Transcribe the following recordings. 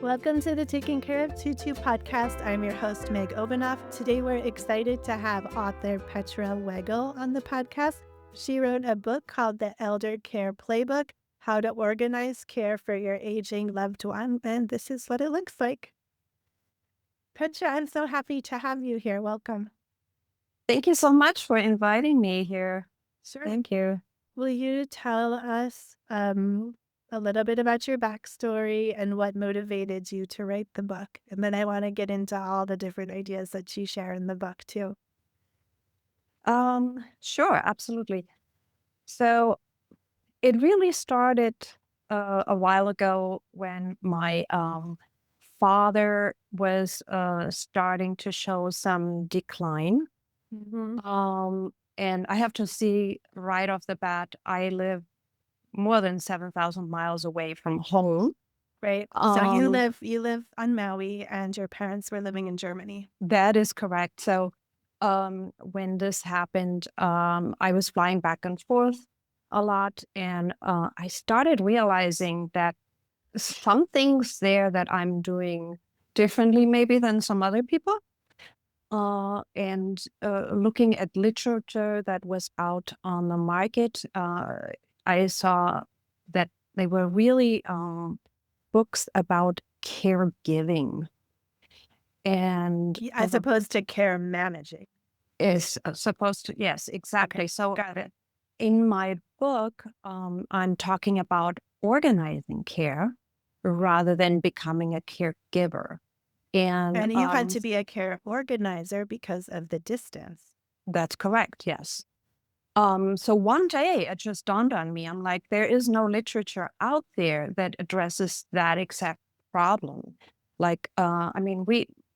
Welcome to the Taking Care of Tutu podcast. I'm your host, Meg Obanoff. Today, we're excited to have author Petra Weggel on the podcast. She wrote a book called The Elder Care Playbook, How to Organize Care for Your Aging Loved One. And this is what it looks like. Petra, I'm so happy to have you here. Welcome. Thank you so much for inviting me here. Sure. Thank you. Will you tell us a little bit about your backstory and what motivated you to write the book? And then I want to get into all the different ideas that you share in the book too. Sure, absolutely. So it really started a while ago when my father was starting to show some decline. And I have to see right off the bat, I live more than 7,000 miles away from home. Right. So you live on Maui and your parents were living in Germany. That is correct. So when this happened, I was flying back and forth a lot, and I started realizing that some things there that I'm doing differently maybe than some other people. And looking at literature that was out on the market, I saw that they were really books about caregiving. And As opposed to care managing. is supposed to, yes, exactly. Okay, So got it. in my book, I'm talking about organizing care rather than becoming a caregiver. And you had to be a care organizer because of the distance. That's correct, yes. So one day it just dawned on me. I'm like, there is no literature out there that addresses that exact problem. Like, I mean,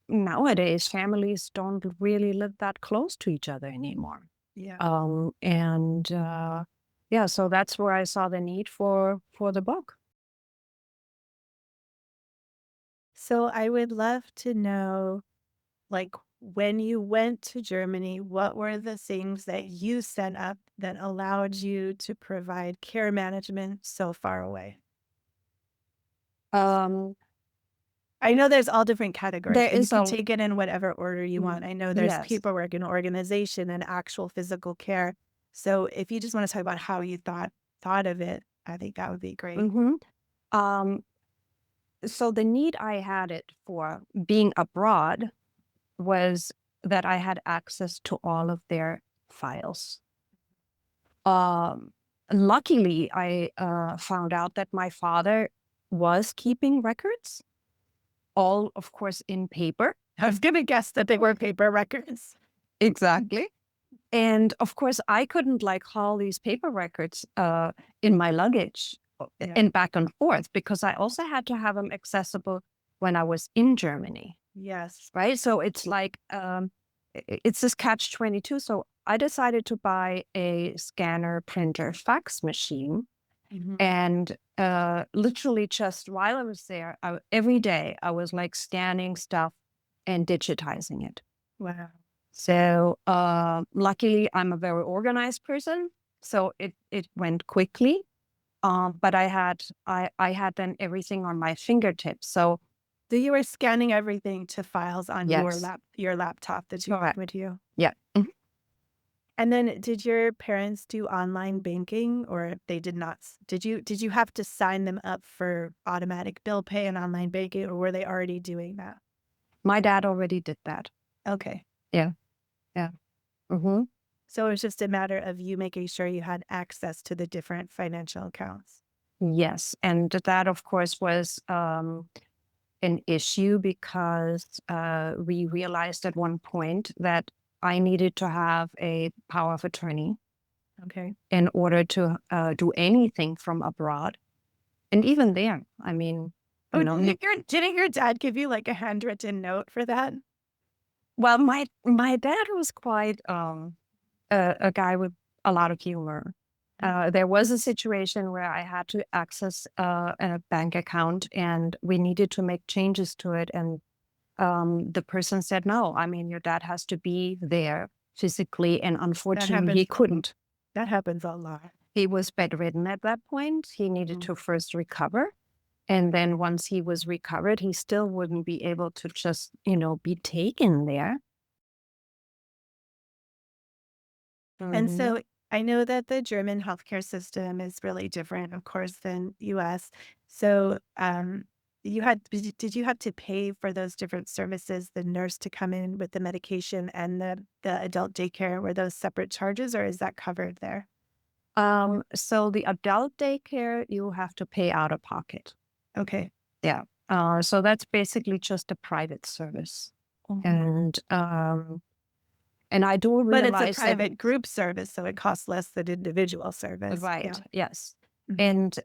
nowadays families don't really live that close to each other anymore. Yeah. Yeah, so that's where I saw the need for the book. So I would love to know, like, when you went to Germany, what were the things that you set up that allowed you to provide care management so far away? I know there's all different categories. There And is you can a take it in whatever order you want. I know there's yes. paperwork and organization and actual physical care. So if you just want to talk about how you thought of it, I think that would be great. So the need I had it for being abroad was that I had access to all of their files. Luckily, I found out that my father was keeping records, all, of course, in paper. I was going to guess that they were paper records. Exactly. And of course, I couldn't like haul these paper records in my luggage and back and forth, because I also had to have them accessible when I was in Germany. Yes. Right. So it's like, it's this catch-22. So I decided to buy a scanner, printer, fax machine. And literally just while I was there, every day I was like scanning stuff and digitizing it. Wow. So luckily, I'm a very organized person, so it went quickly. But I had then everything on my fingertips. So you were scanning everything to files on yes. your laptop that you had with you. Yeah. And then did your parents do online banking, or they did not? Did you have to sign them up for automatic bill pay and online banking, or were they already doing that? My dad already did that. Okay. Yeah. Yeah. So it was just a matter of you making sure you had access to the different financial accounts. Yes. And that, of course, was an issue because we realized at one point that I needed to have a power of attorney. Okay. In order to do anything from abroad. And even there, I mean, didn't your dad give you like a handwritten note for that? Well, my dad was quite a guy with a lot of humor. There was a situation where I had to access a bank account and we needed to make changes to it. And the person said, no, I mean, your dad has to be there physically. And unfortunately, he couldn't. That happens a lot. He was bedridden at that point. He needed to first recover. And then once he was recovered, he still wouldn't be able to just, be taken there. And Hmm. so I know that the German healthcare system is really different, of course, than US. So, did you have to pay for those different services, the nurse to come in with the medication and the adult daycare? Were those separate charges, or is that covered there? So the adult daycare, you have to pay out of pocket. Okay. Yeah. So that's basically just a private service. Mhm. And I do But it's a realize that, private group service, so it costs less than individual service. right, Yeah. yes. Mhm.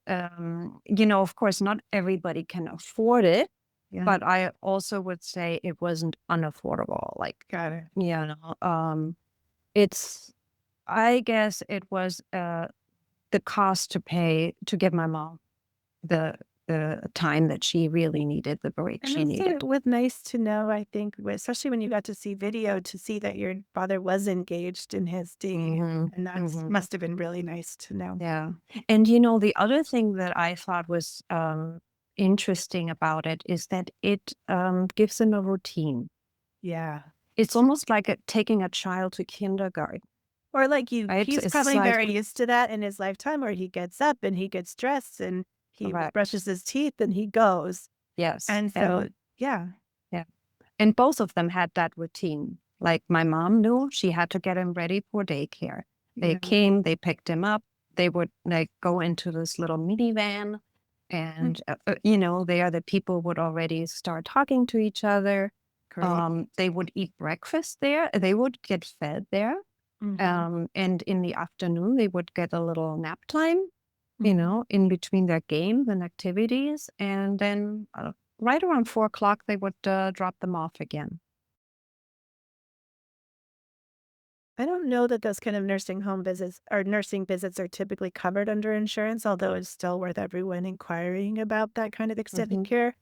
And, of course, not everybody can afford it, Yeah. but I also would say it wasn't unaffordable. Like, Got it. it's, I guess it was the cost to pay to give my mom the the time that she really needed, the break And she also, it needed. was nice to know, I think, especially when you got to see video, to see that your father was engaged in his day. Hmm. And that's Hmm. must have been really nice to know. Yeah. And the other thing that I thought was interesting about it is that it gives them a routine. Yeah. It's almost like taking a child to kindergarten, Or like right? he's It's probably like, very used to that in his lifetime where he gets up and he gets dressed and he correct. brushes his teeth and he goes. Yes. And Yeah. so, yeah, Yeah. And both of them had that routine. Like my mom knew she had to get him ready for daycare. They yeah. came, they picked him up. They would like go into this little minivan, Mm, and there the people would already start talking to each other. great. They would eat breakfast there. They would get fed there. Hmm. And in the afternoon, they would get a little nap time, Hmm. in between their games and activities. And then right around 4 o'clock, they would drop them off again. I don't know that those kind of nursing home visits or nursing visits are typically covered under insurance, although it's still worth everyone inquiring about that kind of extended Hmm. care.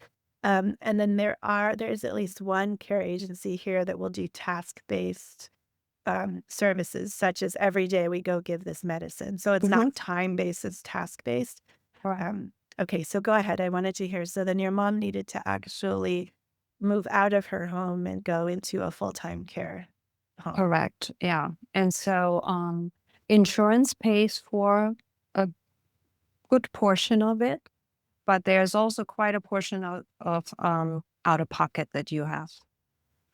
And then there's at least one care agency here that will do task-based services, such as every day we go give this medicine. So it's Hmm. not time-based, it's task-based. Correct. Okay, so go ahead. I wanted to hear. So then your mom needed to actually move out of her home and go into a full-time care home. Correct. Yeah. And so insurance pays for a good portion of it, but there's also quite a portion of out of pocket that you have,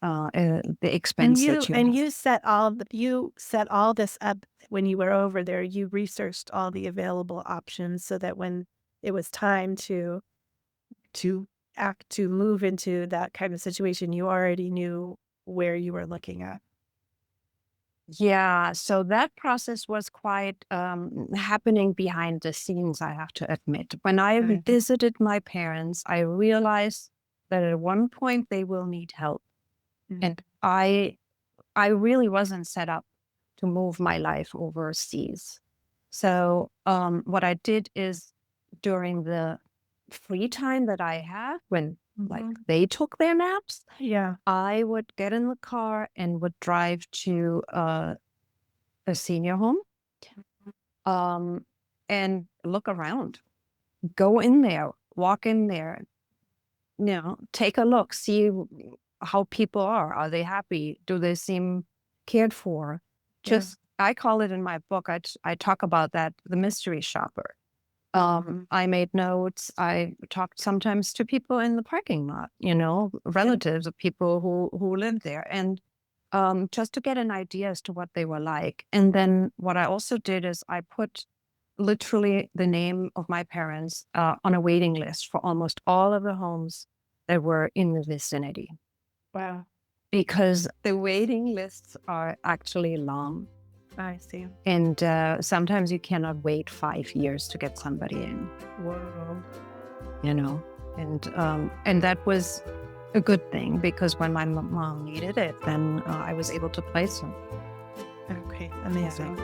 the And expense you that you and have. you set all this up when you were over there. You researched all the available options so that when it was time to to move into that kind of situation, you already knew where you were looking at. Yeah, so that process was quite happening behind the scenes, I have to admit. When I Okay. visited my parents, I realized that at one point they will need help. Mhm. And I really wasn't set up to move my life overseas. So what I did is during the free time that I had, when like Mhm. they took their naps, Yeah. I would get in the car and would drive to a senior home, um, and look around, go in there, walk in there, take a look, see how people are. Are they happy? Do they seem cared for? Yeah. Just, I call it in my book, I talk about that, the mystery shopper. I made notes. I talked sometimes to people in the parking lot, Yeah. relatives of people who live there, and just to get an idea as to what they were like. And then what I also did is I put literally the name of my parents on a waiting list for almost all of the homes that were in the vicinity, Wow. because the waiting lists are actually long. I see. And sometimes you cannot wait 5 years to get somebody in, Whoa. you know? And that was a good thing, because when my mom needed it, then I was able to place her. Okay. Yeah. Amazing.